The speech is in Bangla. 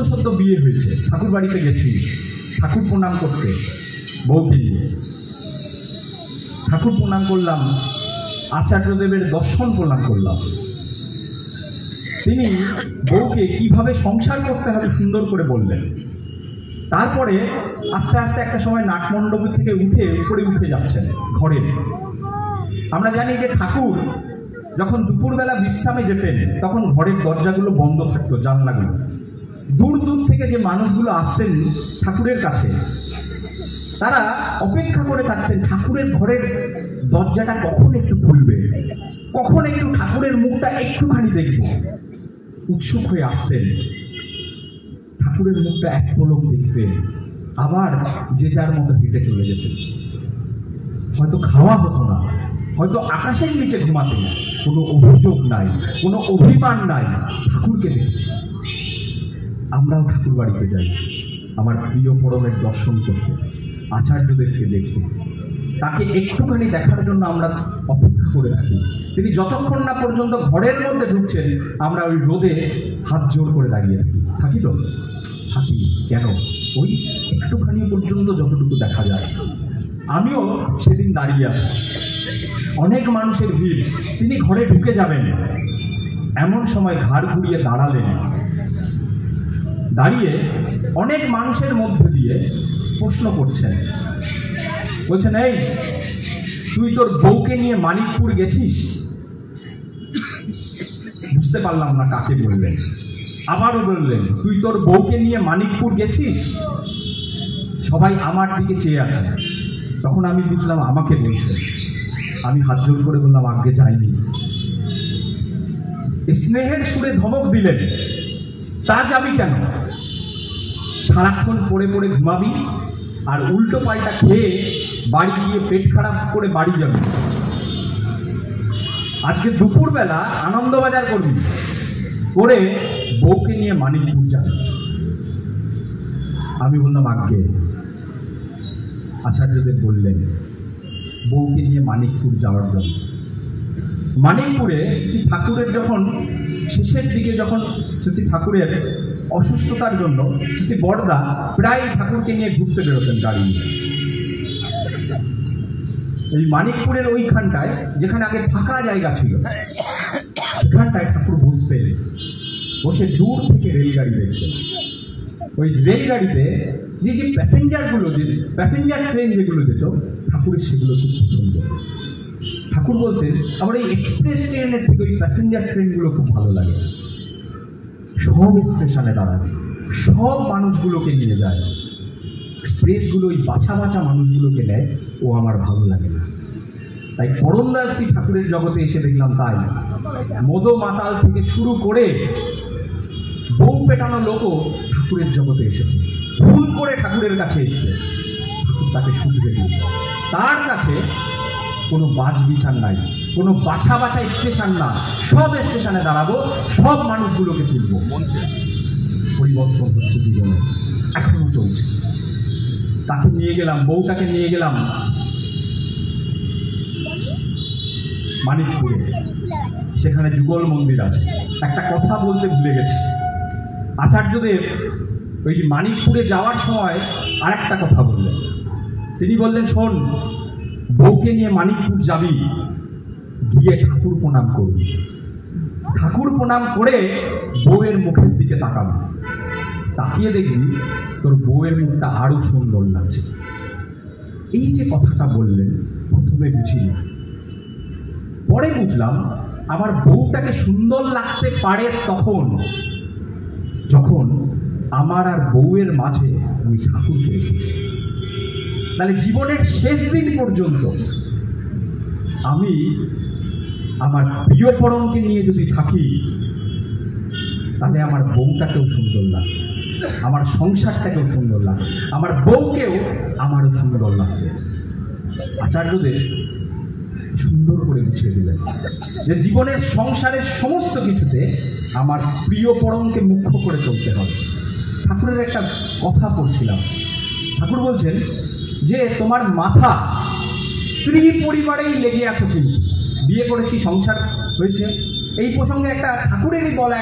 সদ্য বিয়ে হয়েছে, ঠাকুর বাড়িতে গেছি ঠাকুর প্রণাম করতে, বউকে নিয়ে ঠাকুর প্রণাম করলাম, আচার্যদেবের দর্শন প্রণাম করলাম। তিনি বউকে কিভাবে সংসার করতে হবে সুন্দর করে বললেন। তারপরে আস্তে আস্তে একটা সময় নাটমণ্ডপ থেকে উপরে উঠে যাচ্ছেন ঘরে। আমরা জানি যে ঠাকুর যখন দুপুরবেলা বিশ্রামে যেতেন তখন ঘরের দরজাগুলো বন্ধ থাকতো, জানলাগুলো। দূর দূর থেকে যে মানুষগুলো আসতেন ঠাকুরের কাছে, তারা অপেক্ষা করে থাকতেন ঠাকুরের ঘরের দরজাটা কখন একটু খুলবে, কখন একটু ঠাকুরের মুখটা একটুখানি দেখব। উৎসুক হয়ে আসতেন, ঠাকুরের মুখটা এক পলক দেখতেন, আবার যে যার মতো হেঁটে চলে যেতেন। হয়তো খাওয়া হতো না, হয়তো আকাশের নিচে ঘুমাতেন, কোনো অভিযোগ নাই, কোনো অভিমান নাই, ঠাকুরকে দেখছি। আমরাও ঠাকুর বাড়িতে যাই আমার প্রিয় পরমের দর্শন করতে, আচার্যদেরকে দেখতে, তাকে একটুখানি দেখার জন্য আমরা অপেক্ষা করে থাকি। তিনি যতক্ষণ না পর্যন্ত ঘরের মধ্যে ঢুকছেন আমরা ওই রোদে হাত জোর করে দাঁড়িয়ে থাকি তো থাকি কেন? ওই একটুখানি পর্যন্ত যতটুকু দেখা যায়। আমিও সেদিন দাঁড়িয়ে আছি, অনেক মানুষের ভিড়, তিনি ঘরে ঢুকে যাবেন, এমন সময় ঘাড় ঘুরিয়ে দাঁড়ালেন। দাঁড়িয়ে অনেক মানুষের মধ্যে দিয়ে প্রশ্ন করছেন, বলছেন, এই তুই তোর বউকে নিয়ে মানিকপুর গেছিস? বুঝতে পারলাম না কাকে বললেন। আবারও বললেন, তুই তোর বউকে নিয়ে মানিকপুর গেছিস? সবাই আমার দিকে চেয়ে আছে। তখন আমি বুঝলাম আমাকে বলছেন। আমি হাত জোর করে বললাম, আগে যাইনি। স্নেহের সুরে ধমক দিলেন, তা যাবি কেন? সারাক্ষণ পড়ে পড়ে ঘুমাবি আর উল্টো পাল্টা খেয়ে বাড়ি গিয়ে পেট খারাপ করে বাড়ি যাবি। আজকে দুপুরবেলা আনন্দবাজার করবি, করে বউকে নিয়ে মানিকপুর যাবি। আমি বললাম, আগে। আচার্যদেব বললেন, বউকে নিয়ে মানিকপুর যাওয়ার জন্য। মানিকপুরে শ্রী ঠাকুরের যখন শেষের দিকে, যখন শ্রী ঠাকুরের অসুস্থতার জন্য শ্রী বড়দা প্রায় ঠাকুরকে নিয়ে ঘুরতে বেরোতেন গাড়ি নিয়ে। এই মানিকপুরের ওইখানটায়, যেখানে আগে ফাঁকা জায়গা ছিল, সেখানটায় ঠাকুর বসতেন, বসে দূর থেকে রেলগাড়ি দেখতেন। ওই রেলগাড়িতে যে যে প্যাসেঞ্জারগুলো, যে প্যাসেঞ্জার ট্রেন যেগুলো যেত, ঠাকুরের সেগুলো খুব পছন্দ। ঠাকুর বলতেন, আমার এই এক্সপ্রেস ট্রেনের থেকে ওই প্যাসেঞ্জার ট্রেনগুলো খুব ভালো লাগে। সব স্টেশনে দাঁড়ায়, সব মানুষগুলোকে নিয়ে যায়। এক্সপ্রেসগুলো ওই বাছা বাছা মানুষগুলোকে নেয়, ও আমার ভালো লাগে না। তাই পরমদয়াল শ্রী ঠাকুরের জগতে এসে দেখলাম তাই মদ মাতাল থেকে শুরু করে বউ পেটানো লোকও ঠাকুরের জগতে এসেছে, ভুল করে ঠাকুরের কাছে এসেছে। ঠাকুর তাকে শুধরে দিল। তার কাছে কোনো বাজ বিচার নাই, কোনো বাছা বাছা স্টেশন না, সব স্টেশনে দাঁড়াবো, সব মানুষগুলোকে তুলবো। পরিবর্তন হচ্ছে জীবনে, এখনো চলছে। তাকে নিয়ে গেলাম, বউটাকে নিয়ে গেলাম মানিকপুরে। সেখানে যুগল মন্দির আছে। একটা কথা বলতে ভুলে গেছি, আচার্যদেব ওই মানিকপুরে যাওয়ার সময় আর একটা কথা বললেন। তিনি বললেন, শোন, বউকে নিয়ে মানিকপুর যাবি, গিয়ে ঠাকুর প্রণাম করবি। ঠাকুর প্রণাম করে বউয়ের মুখের দিকে তাকাবি, তাকিয়ে দেখবি তোর বউয়ের মুখটা আরো সুন্দর লাগছে। এই যে কথাটা বললেন, প্রথমে বুঝিনি, পরে বুঝলাম আমার বউটাকে সুন্দর লাগতে পারে তখন যখন আমার আর বউয়ের মাঝে আমি ঠাকুরকে রেখেছি। তাহলে জীবনের শেষ দিন পর্যন্ত আমি আমার প্রিয় পরমকে নিয়ে যদি থাকি, তাহলে আমার বউটাকেও সুন্দর লাগে, আমার সংসারটাকেও সুন্দর লাগে, আমার বউকেও আমারও সুন্দর লাগবে। আচার্যদের সুন্দর করে গুছিয়ে দিলেন যে জীবনের সংসারের সমস্ত কিছুতে আমার প্রিয় পরমকে মুখ্য করে চলতে হবে। ঠাকুরের একটা কথা পড়ছিলাম, ঠাকুর বলছেন যে তোমার মাথা স্ত্রী পরিবারেই লেগে আছো, কিন্তু বিয়ে করেছি, সংসার হয়েছে। এই প্রসঙ্গে একটা ঠাকুরেরই বলা